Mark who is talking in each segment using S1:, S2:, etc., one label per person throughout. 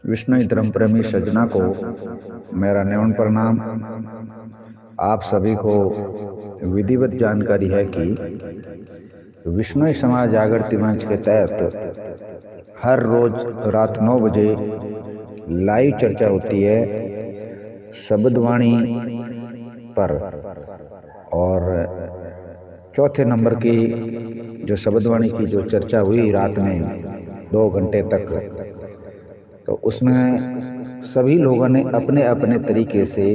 S1: विष्णु धर्म प्रेमी सज्जना को मेरा नमन प्रणाम। आप सभी को विधिवत जानकारी है कि विष्णु समाज जागृति मंच के तहत हर रोज रात 9 बजे लाइव चर्चा होती है शब्दवाणी पर। और चौथे नंबर की जो शब्दवाणी की जो चर्चा हुई रात में 2 घंटे तक, तो उसमें सभी लोगों ने अपने अपने तरीके से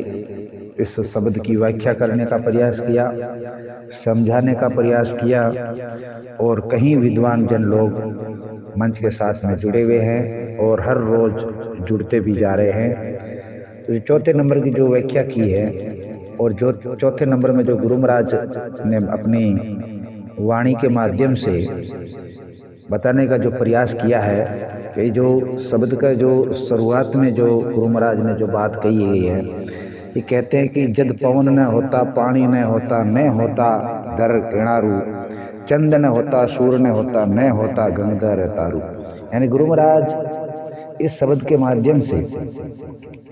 S1: इस शब्द की व्याख्या करने का प्रयास किया, समझाने का प्रयास किया। और कहीं विद्वान जन लोग मंच के साथ में जुड़े हुए हैं और हर रोज जुड़ते भी जा रहे हैं। तो ये चौथे नंबर की जो व्याख्या की है और जो चौथे नंबर में जो गुरु महाराज ने अपनी वाणी के माध्यम से बताने का जो प्रयास किया है कि जो शब्द का जो शुरुआत में जो गुरु महाराज ने जो बात कही गई है, ये कहते हैं कि जद पवन न होता पानी न होता न होता दर गणारू, चंद न होता सूर्य न होता न होता गंगाधर तारू। यानी गुरु महाराज इस शब्द के माध्यम से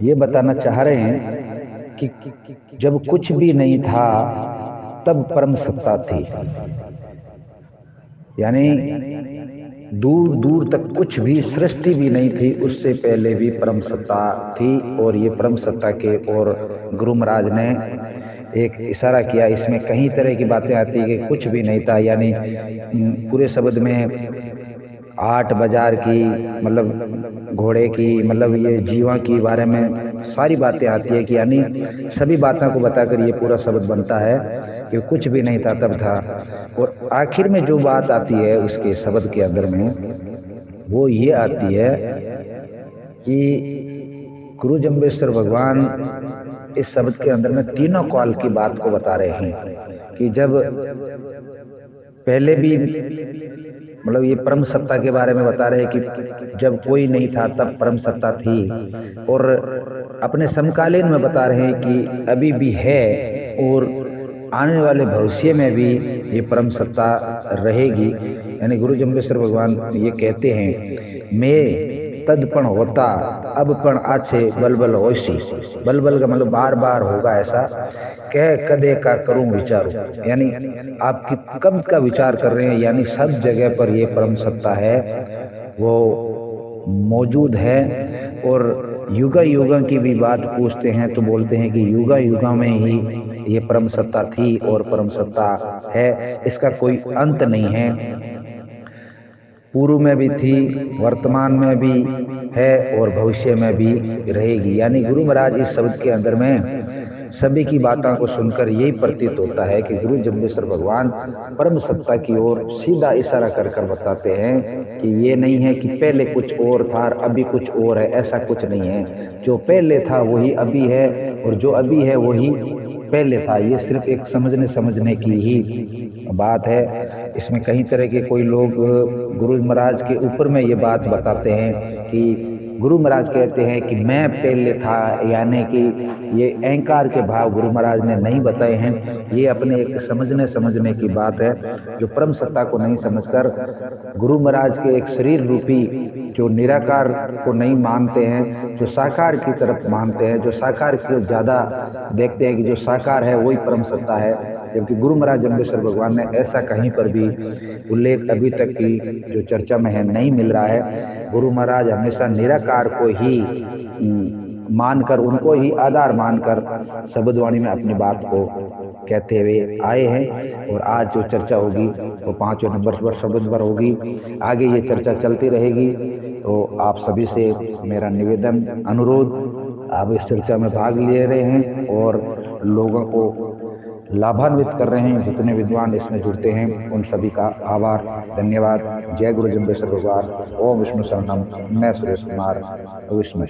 S1: ये बताना चाह रहे हैं कि जब कुछ भी नहीं था तब परम सत्ता थी। यानी दूर दूर तक कुछ भी सृष्टि भी नहीं थी, उससे पहले भी परम सत्ता थी। और ये परम सत्ता के और गुरु महाराज ने एक इशारा किया। इसमें कई तरह की बातें आती है कि कुछ भी नहीं था, यानी पूरे शब्द में 8 बाजार की, मतलब घोड़े की, मतलब ये जीवा की बारे में सारी बातें आती है कि यानी सभी बातों को बताकर ये पूरा शब्द बनता है कि कुछ भी नहीं था तब था। और आखिर में जो बात आती है उसके शब्द के अंदर में, वो ये आती है कि गुरु जम्बेश्वर भगवान इस शब्द के अंदर में तीनों काल की बात को बता रहे हैं कि जब पहले भी, मतलब ये परम सत्ता के बारे में बता रहे हैं कि जब कोई नहीं था तब परम सत्ता थी। और अपने समकालीन में बता रहे हैं कि अभी भी है और आने वाले भविष्य में भी ये परम सत्ता रहेगी। यानी गुरु जम्बेश्वर भगवान ये कहते हैं, मैं तदपण होता अब पण आछे बलबल होशी। बलबल का मतलब बार बार होगा ऐसा, कह कदे का करूं विचारू। यानी आप कब का विचार कर रहे हैं, यानी सब जगह पर ये परम सत्ता है वो मौजूद है। और युगा युगा की भी बात पूछते हैं तो बोलते हैं कि युगा युगा में ही ये परम सत्ता थी और परम सत्ता है, इसका कोई अंत नहीं है। पूर्व में भी थी, वर्तमान में भी है और भविष्य में भी रहेगी। यानी गुरु महाराज इस शब्द के अंदर में सभी की बातों को सुनकर यही प्रतीत होता है कि गुरु जम्बेश्वर भगवान परम सत्ता की ओर सीधा इशारा कर कर बताते हैं कि ये नहीं है कि पहले कुछ और था और अभी कुछ और है, ऐसा कुछ नहीं है। जो पहले था वही अभी है और जो अभी है वही पहले था। ये सिर्फ एक समझने की ही बात है। इसमें कई तरह के कोई लोग गुरु महाराज के ऊपर में ये बात बताते हैं कि गुरु महाराज कहते हैं कि मैं पहले था, यानी कि ये अहंकार के भाव गुरु महाराज ने नहीं बताए हैं। ये अपने एक समझने की बात है। जो परम सत्ता को नहीं समझकर गुरु महाराज के एक शरीर रूपी जो निराकार को नहीं मानते हैं, जो साकार की तरफ मानते हैं, जो साकार को ज्यादा देखते हैं कि जो साकार है वही परम सत्ता है, जबकि गुरु महाराज जम्बेश्वर भगवान ने ऐसा कहीं पर भी उल्लेख अभी तक की जो चर्चा में है नहीं मिल रहा है। गुरु महाराज हमेशा निराकार को ही मानकर, उनको ही आधार मानकर शब्दवाणी में अपनी बात को कहते हुए आए हैं। और आज जो चर्चा होगी वो 5वें नंबर पर शब्द पर होगी। आगे ये चर्चा चलती रहेगी। तो आप सभी से मेरा निवेदन, अनुरोध, आप इस चर्चा में भाग ले रहे हैं और लोगों को लाभान्वित कर रहे हैं। जितने विद्वान इसमें जुड़ते हैं उन सभी का आभार, धन्यवाद। जय गुरु जम्बेश्वर भगवान। ओम विष्णु शरणम। मैं सुरेश कुमार, विष्णु।